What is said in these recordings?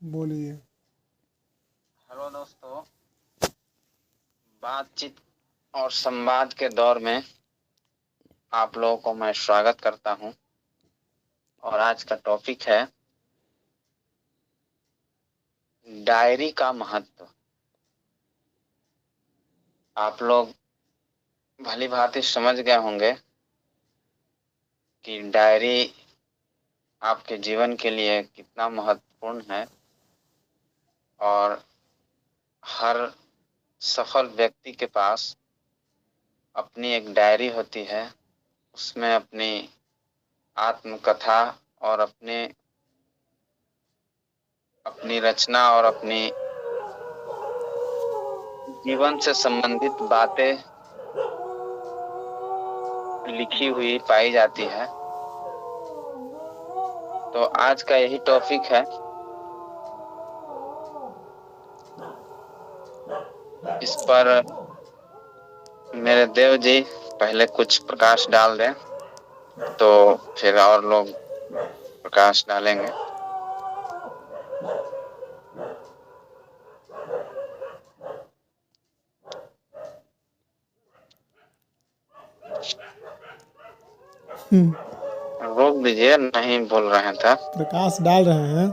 बोलिए। हेलो दोस्तों, बातचीत और संवाद के दौर में आप लोगों को मैं स्वागत करता हूं। और आज का टॉपिक है डायरी का महत्व। आप लोग भली भांति समझ गए होंगे कि डायरी आपके जीवन के लिए कितना महत्वपूर्ण है। और हर सफल व्यक्ति के पास अपनी एक डायरी होती है, उसमें अपनी आत्मकथा और अपनी रचना और अपनी जीवन से संबंधित बातें लिखी हुई पाई जाती है। तो आज का यही टॉपिक है। इस पर मेरे देव जी पहले कुछ प्रकाश डाल दें, तो फिर और लोग प्रकाश डालेंगे। रोक दीजिए, नहीं बोल रहे थे। प्रकाश डाल रहे हैं,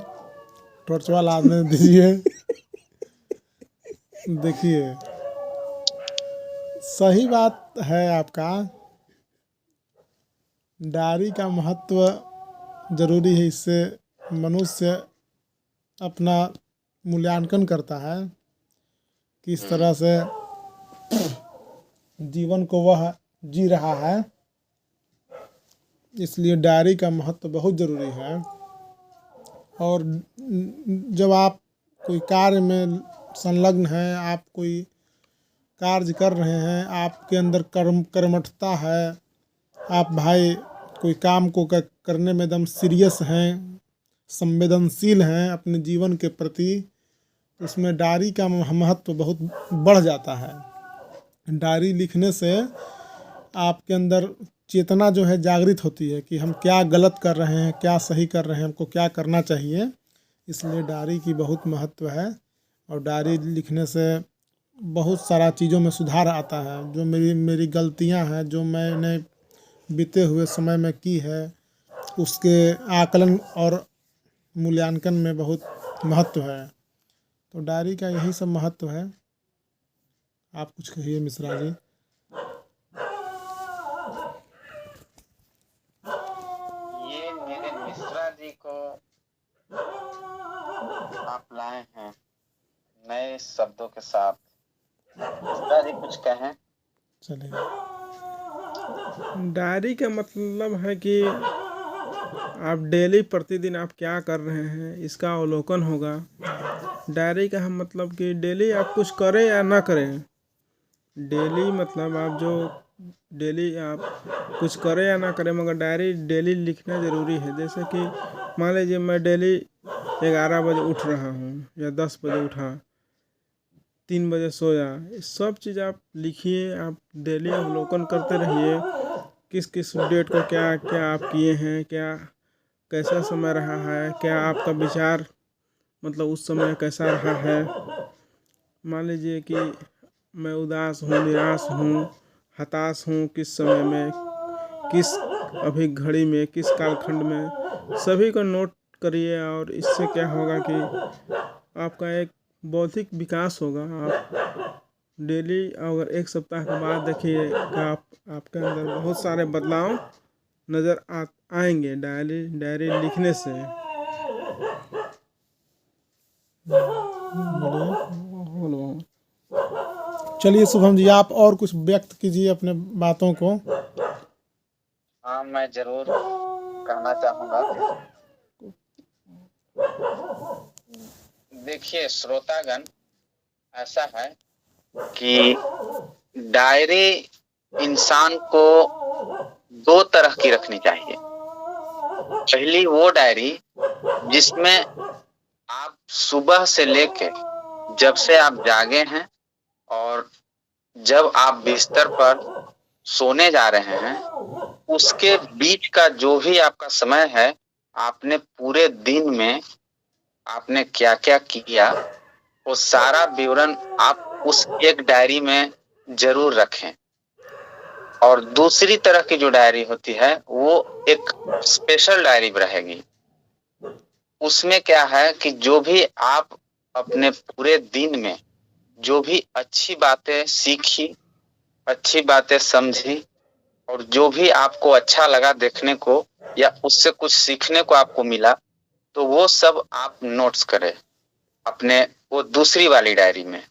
टॉर्च वाला आदमी दीजिए। देखिए, सही बात है आपका। डायरी का महत्व जरूरी है। इससे मनुष्य अपना मूल्यांकन करता है, किस तरह से जीवन को वह जी रहा है। इसलिए डायरी का महत्व बहुत ज़रूरी है। और जब आप कोई कार्य में संलग्न हैं, आप कोई कार्य कर रहे हैं, आपके अंदर कर्मठता है, आप भाई कोई काम को करने में एकदम सीरियस हैं, संवेदनशील हैं अपने जीवन के प्रति, उसमें डायरी का महत्व बहुत बढ़ जाता है। डायरी लिखने से आपके अंदर चेतना जो है जागृत होती है कि हम क्या गलत कर रहे हैं, क्या सही कर रहे हैं, हमको क्या करना चाहिए। इसलिए डायरी की बहुत महत्व है। और डायरी लिखने से बहुत सारा चीज़ों में सुधार आता है। जो मेरी गलतियां हैं, जो मैंने बीते हुए समय में की है, उसके आकलन और मूल्यांकन में बहुत महत्व है। तो डायरी का यही सब महत्व है। आप कुछ कहिए मिश्रा जी। ये मेरे मिश्रा जी को आप लाए हैं नए शब्दों के साथ। मिश्रा जी कुछ कहें। चलिए। डायरी का मतलब है कि आप डेली प्रतिदिन आप क्या कर रहे हैं इसका अवलोकन होगा। डायरी का हम मतलब कि डेली आप कुछ करें या ना करें, डेली मतलब आप जो डेली आप कुछ करें या ना करें, मगर डायरी डेली लिखना ज़रूरी है। जैसे कि मान लीजिए मैं डेली 11 बजे उठ रहा हूँ या 10 बजे उठा, 3 बजे सोया, ये सब चीज़ आप लिखिए। आप डेली अवलोकन करते रहिए, किस किस डेट को क्या क्या आप किए हैं, क्या कैसा समय रहा है, क्या आपका विचार मतलब उस समय कैसा रहा है। मान लीजिए कि मैं उदास हूँ, निराश हूँ, हताश हूँ, किस समय में, किस अभी घड़ी में, किस कालखंड में, सभी को नोट करिए। और इससे क्या होगा कि आपका एक बौद्धिक विकास होगा। आप डेली अगर 1 सप्ताह के बाद देखिए कि आपके अंदर बहुत सारे बदलाव नज़र आएंगे डायरी लिखने से। चलिए शुभम जी, आप और कुछ व्यक्त कीजिए अपने बातों को। हाँ, मैं जरूर कहना चाहूँगा। देखिए श्रोतागण, ऐसा है कि डायरी इंसान को 2 तरह की रखनी चाहिए। पहली वो डायरी जिसमें आप सुबह से लेके जब से आप जागे हैं और जब आप बिस्तर पर सोने जा रहे हैं, उसके बीच का जो भी आपका समय है, आपने पूरे दिन में आपने क्या क्या किया, वो सारा विवरण आप उस एक डायरी में जरूर रखें। और दूसरी तरह की जो डायरी होती है वो एक स्पेशल डायरी रहेगी। उसमें क्या है कि जो भी आप अपने पूरे दिन में जो भी अच्छी बातें सीखी, अच्छी बातें समझी, और जो भी आपको अच्छा लगा देखने को या उससे कुछ सीखने को आपको मिला, तो वो सब आप नोट्स करें अपने वो दूसरी वाली डायरी में।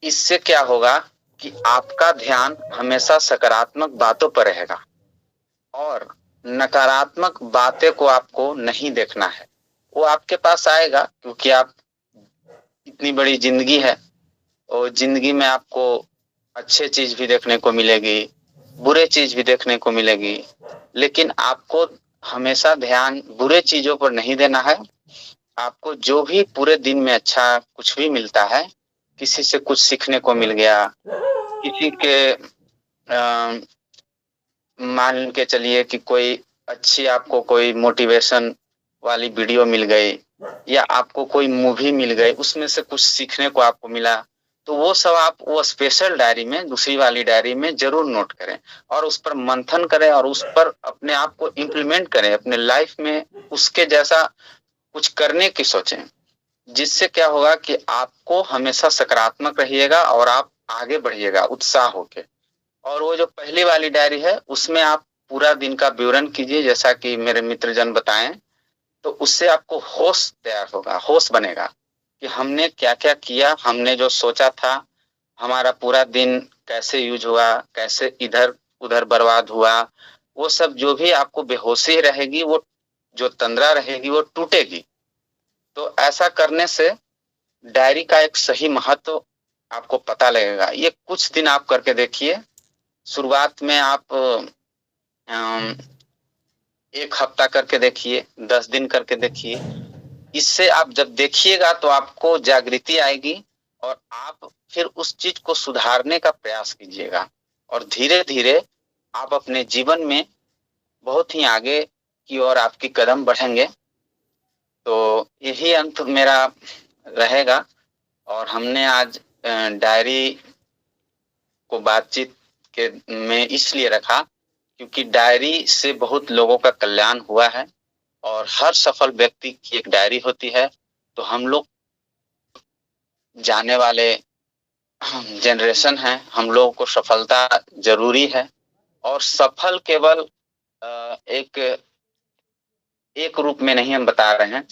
इससे क्या होगा कि आपका ध्यान हमेशा सकारात्मक बातों पर रहेगा और नकारात्मक बातें को आपको नहीं देखना है। वो आपके पास आएगा क्योंकि आप इतनी बड़ी जिंदगी है और जिंदगी में आपको अच्छे चीज भी देखने को मिलेगी, बुरे चीज भी देखने को मिलेगी, लेकिन आपको हमेशा ध्यान बुरे चीजों पर नहीं देना है। आपको जो भी पूरे दिन में अच्छा कुछ भी मिलता है, किसी से कुछ सीखने को मिल गया, किसी के मान के चलिए कि कोई अच्छी आपको कोई मोटिवेशन वाली वीडियो मिल गई या आपको कोई मूवी मिल गई, उसमें से कुछ सीखने को आपको मिला, तो वो सब आप वो स्पेशल डायरी में, दूसरी वाली डायरी में जरूर नोट करें और उस पर मंथन करें और उस पर अपने आप को इम्प्लीमेंट करें अपने लाइफ में, उसके जैसा कुछ करने की सोचें। जिससे क्या होगा कि आपको हमेशा सकारात्मक रहिएगा और आप आगे बढ़िएगा उत्साह होके। और वो जो पहली वाली डायरी है उसमें आप पूरा दिन का विवरण कीजिए, जैसा कि मेरे मित्रजन बताएं, तो उससे आपको होश तैयार होगा, होश बनेगा कि हमने क्या क्या किया, हमने जो सोचा था, हमारा पूरा दिन कैसे यूज हुआ, कैसे इधर उधर बर्बाद हुआ, वो सब जो भी आपको बेहोशी रहेगी, वो जो तंद्रा रहेगी वो टूटेगी। तो ऐसा करने से डायरी का एक सही महत्व आपको पता लगेगा। ये कुछ दिन आप करके देखिए। शुरुआत में आप 1 हफ्ता करके देखिए, 10 दिन करके देखिए। इससे आप जब देखिएगा तो आपको जागृति आएगी और आप फिर उस चीज को सुधारने का प्रयास कीजिएगा और धीरे धीरे आप अपने जीवन में बहुत ही आगे की ओर आपकी कदम बढ़ेंगे। तो यही अंत मेरा रहेगा। और हमने आज डायरी को बातचीत के में इसलिए रखा क्योंकि डायरी से बहुत लोगों का कल्याण हुआ है और हर सफल व्यक्ति की एक डायरी होती है। तो हम लोग जाने वाले जनरेशन हैं, हम लोगों को सफलता जरूरी है और सफल केवल एक रूप में नहीं हम बता रहे हैं।